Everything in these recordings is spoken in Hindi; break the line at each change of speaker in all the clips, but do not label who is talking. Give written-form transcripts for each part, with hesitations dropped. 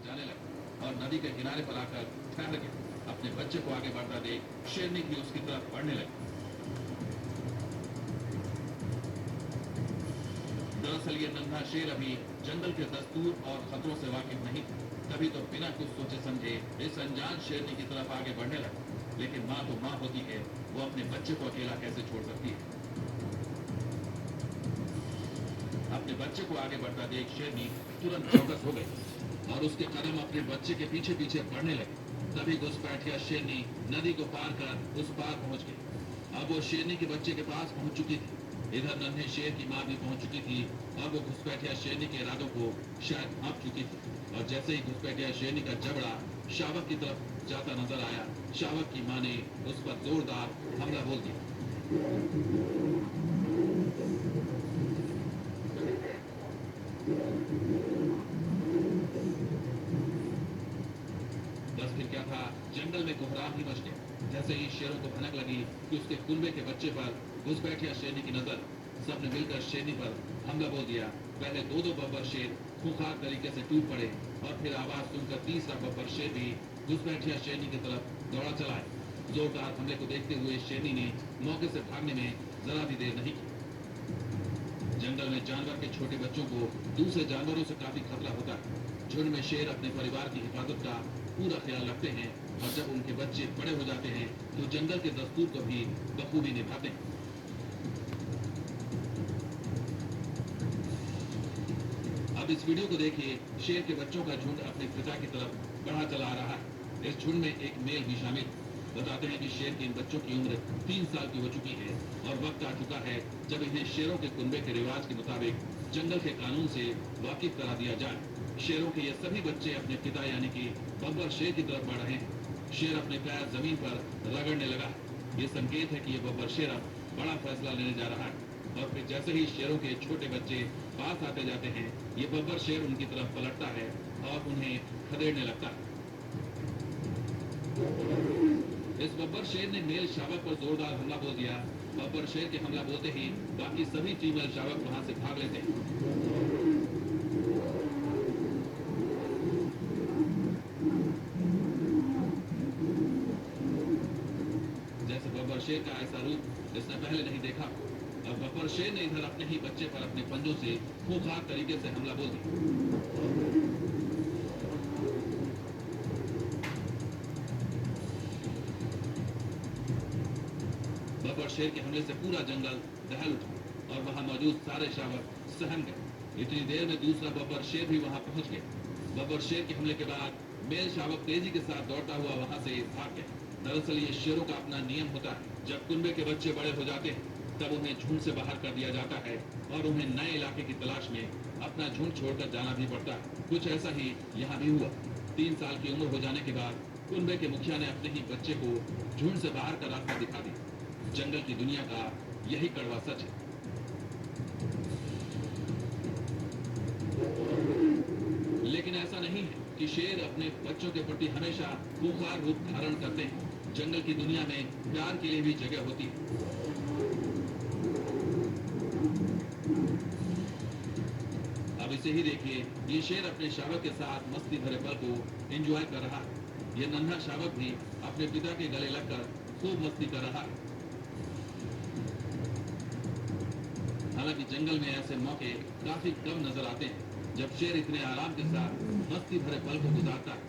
जाने लगा और नदी के किनारे पर आकर ठहर गया। अपने बच्चे को आगे बढ़ता देख शेरनी भी उसकी तरफ बढ़ने लगी। दरअसल ये नन्हा शेर अभी जंगल के दस्तूर और खतरों से वाकिफ नहीं था, तभी तो बिना कुछ सोचे समझे इस अनजान शेरनी की तरफ आगे बढ़ने लगा। लेकिन माँ तो माँ होती है, वो अपने बच्चे को अकेला कैसे छोड़ सकती है। अपने बच्चे को आगे बढ़ता देख शेरनी तुरंत चौकस हो गई और उसके कदम अपने बच्चे के पीछे पीछे बढ़ने लगे। तभी घुसपैठिया शेरनी नदी को पार कर उस पार पहुंच गई। अब वो शेरनी के बच्चे के पास पहुंच चुकी थी। इधर नन्हे शेर की माँ भी पहुंच चुकी थी और वो घुसपैठिया शेरनी के इरादों को शायद भांप चुकी थी। और जैसे ही घुसपैठिया शेरनी का जबड़ा शावक की तरफ जाता नजर आया, शावक की माँ ने उस पर जोरदार हमला बोल दिया। बस फिर क्या था, जंगल में कोहराम ही मच गया। जैसे ही शेरों को भनक लगी कि उसके कुनबे के बच्चे पर घुसपैठिया शेरनी की नजर, सबने मिलकर शेरनी पर हमला बोल दिया। पहले दो बब्बर शेर खूंखार तरीके से टूट पड़े और फिर आवाज सुनकर तीसरा बब्बर शेर भी घुसपैठिया शेरनी की तरफ दौड़ा चला है। जोरदार हमले को देखते हुए शेरनी ने मौके से भागने में जरा भी देर नहीं की। जंगल में जानवर के छोटे बच्चों को दूसरे जानवरों से काफी खतरा होता है। झुंड में शेर अपने परिवार की हिफाजत का पूरा ख्याल रखते हैं और जब उनके बच्चे बड़े हो जाते हैं तो जंगल के दस्तूर को भी बखूबी निभाते हैं। अब इस वीडियो को देखिए, शेर के बच्चों का झुंड अपने पिता की तरफ बढ़ा चला रहा है। इस झुंड में एक मेल भी शामिल। बताते हैं कि शेर के इन बच्चों की उम्र 3 साल की हो चुकी है और वक्त आ चुका है जब इन्हें शेरों के कुनबे के रिवाज के मुताबिक जंगल के कानून से वाकिफ करा दिया जाए। शेरों के ये सभी बच्चे अपने पिता यानी कि बब्बर शेर की तरफ बढ़ रहे हैं। शेर अपने पैर जमीन पर रगड़ने लगा। ये संकेत है कि ये बब्बर शेर अब बड़ा फैसला लेने जा रहा है। और फिर जैसे ही शेरों के छोटे बच्चे पास आते जाते हैं, ये बब्बर शेर उनकी तरफ पलटता है और उन्हें खदेड़ने लगता है। इस बब्बर शेर ने मेल शावक पर जोरदार हमला बोल दिया। बब्बर शेर के हमला बोलते ही बाकी सभी फीमेल शावक वहां से भाग लेते हैं। जैसे बब्बर शेर का ऐसा रूप इसने पहले नहीं देखा। अब बब्बर शेर ने इधर अपने ही बच्चे पर अपने पंजों से खूंखार तरीके से हमला बोल दिया। बब्बर शेर के हमले से पूरा जंगल दहल उठा और वहां मौजूद सारे शावक सहम गए। इतनी देर में दूसरा बब्बर शेर भी वहां पहुंच गया। बब्बर शेर के हमले के बाद मेल शावक तेजी के साथ दौड़ता हुआ वहां से भाग गया। दरअसल ये शेरों का अपना नियम होता है, जब कुनबे के बच्चे बड़े हो जाते हैं तब उन्हें झुंड से बाहर कर दिया जाता है और उन्हें नए इलाके की तलाश में अपना झुंड छोड़कर जाना भी पड़ता है। कुछ ऐसा ही यहाँ भी हुआ। 3 साल की उम्र हो जाने के बाद कुनबे के मुखिया ने अपने ही बच्चे को झुंड से बाहर का रास्ता दिखा दिया। जंगल की दुनिया का यही कड़वा सच है। लेकिन ऐसा नहीं है कि शेर अपने बच्चों के प्रति हमेशा खूंखार रूप धारण करते हैं। जंगल की दुनिया में प्यार के लिए भी जगह होती है। अब इसे ही देखिए, ये शेर अपने शावक के साथ मस्ती भरे पल को एंजॉय कर रहा है। ये नन्हा शावक भी अपने पिता के गले लगकर खूब मस्ती कर रहा है। हालांकि जंगल में ऐसे मौके काफी कम नजर आते हैं जब शेर इतने आराम के साथ मस्ती भरे पल को गुजारता है।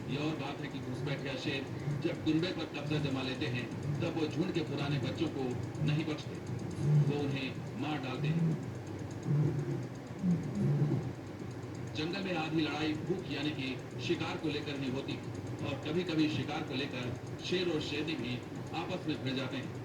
यह और बात है कि घुसपैठिया शेर जब कुनबे पर कब्जा जमा लेते हैं तब वो झुंड के पुराने बच्चों को नहीं बख्शते, वो उन्हें मार डालते हैं। जंगल में आधी लड़ाई भूख यानी कि शिकार को लेकर ही होती है और कभी कभी शिकार को लेकर शेर और शेरनी भी आपस में भिड़ जाते हैं।